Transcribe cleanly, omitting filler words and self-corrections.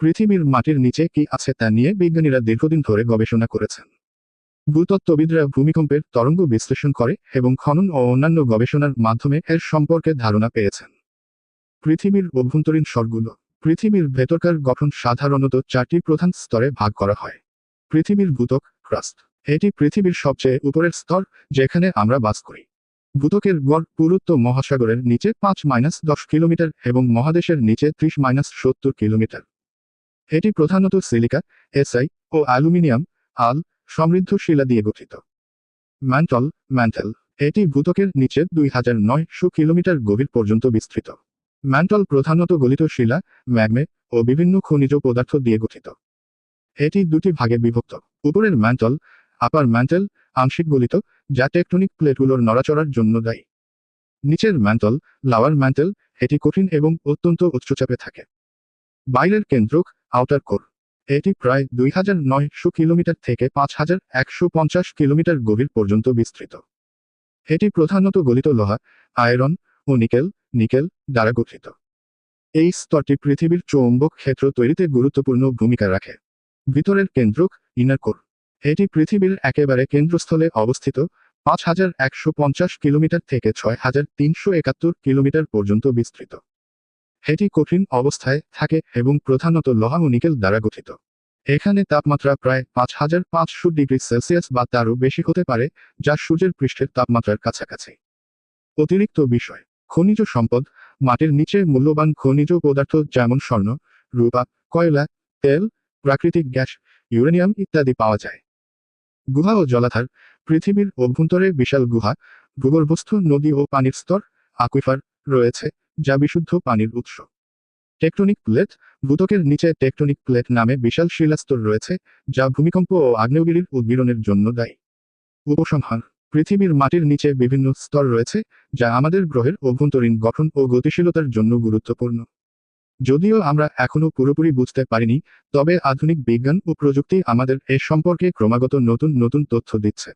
পৃথিবীর মাটির নিচে কি আছে তা নিয়ে বিজ্ঞানীরা দীর্ঘদিন ধরে গবেষণা করেছেন। ভূতত্ত্ববিদরা ভূমিকম্পের তরঙ্গ বিশ্লেষণ করে এবং খনন ও অন্যান্য গবেষণার মাধ্যমে এর সম্পর্কে ধারণা পেয়েছেন। পৃথিবীর অভ্যন্তরীণ স্তরগুলো। পৃথিবীর ভেতরকার গঠন সাধারণত 4টি প্রধান স্তরে ভাগ করা হয়। পৃথিবীর ভূত্বক, ক্রাস্ট। এটি পৃথিবীর সবচেয়ে উপরের স্তর, যেখানে আমরা বাস করি। ভূত্বকের গড় পুরুত্ব মহাসাগরের নিচে 5-10 কিলোমিটার এবং মহাদেশের নিচে 30-70 কিলোমিটার। এটি প্রধানত সিলিকা, এসআই ও অ্যালুমিনিয়াম, আল সমৃদ্ধ শিলা দিয়ে গঠিত। ম্যান্টল। এটি ভূত্বকের নিচে 2900 কিলোমিটার গভীর পর্যন্ত বিস্তৃত। ম্যান্টল প্রধানত গলিত শিলা, ম্যাগমে ও বিভিন্ন খনিজ পদার্থ দিয়ে গঠিত। এটি দুটি ভাগে বিভক্ত। উপরের ম্যান্টল, আপার ম্যান্টেল, আংশিক গলিত, যা টেকটনিক প্লেটগুলোর নড়াচড়ার জন্য দায়ী। নিচের ম্যান্টল, লাওয়ার ম্যান্টেল, এটি কঠিন এবং অত্যন্ত উচ্চচাপে থাকে। বাইরের কেন্দ্রক, আউটার কোর। এটি প্রায় 2900 কিলোমিটার থেকে 5150 কিলোমিটার গভীর পর্যন্ত বিস্তৃত। এটি প্রধানত গলিত লোহা, আয়রন ও নিকেল দ্বারা গঠিত। এই স্তরটি পৃথিবীর চৌম্বক ক্ষেত্র তৈরিতে গুরুত্বপূর্ণ ভূমিকা রাখে। ভিতরের কেন্দ্রক, ইনার কোর। এটি পৃথিবীর একেবারে কেন্দ্রস্থলে অবস্থিত, 5150 কিলোমিটার থেকে 6371 কিলোমিটার পর্যন্ত বিস্তৃত। এটি কঠিন অবস্থায় থাকে এবং প্রধানত লোহা ও নিকেল দ্বারা গঠিত। এখানে তাপমাত্রা প্রায় 5500 ডিগ্রি সেলসিয়াস বা তারও বেশি হতে পারে, যা সূর্যের পৃষ্ঠের তাপমাত্রার কাছাকাছি। অতিরিক্ত বিষয়। খনিজ সম্পদ। মাটির নিচে মূল্যবান খনিজ পদার্থ যেমন স্বর্ণ, রূপা, কয়লা, তেল, প্রাকৃতিক গ্যাস, ইউরেনিয়াম ইত্যাদি পাওয়া যায়। গুহা ও জলাধার। পৃথিবীর অভ্যন্তরে বিশাল গুহা, ভূগর্ভস্থ নদী ও পানির স্তর, আকুইফার রয়েছে, যা বিশুদ্ধ পানির উৎস। Tectonic plate. ভূত্বকের নিচে টেকটনিক প্লেট নামে বিশাল শিলাস্তর রয়েছে, যা ভূমিকম্প ও আগ্নেয়গিরির উদ্গীরণের জন্য দায়ী। উপসংহার। পৃথিবীর মাটির নিচে বিভিন্ন স্তর রয়েছে, যা আমাদের গ্রহের অভ্যন্তরীণ গঠন ও গতিশীলতার জন্য গুরুত্বপূর্ণ। যদিও আমরা এখনও পুরোপুরি বুঝতে পারিনি, তবে আধুনিক বিজ্ঞান ও প্রযুক্তি আমাদের এ সম্পর্কে ক্রমাগত নতুন তথ্য দিচ্ছে।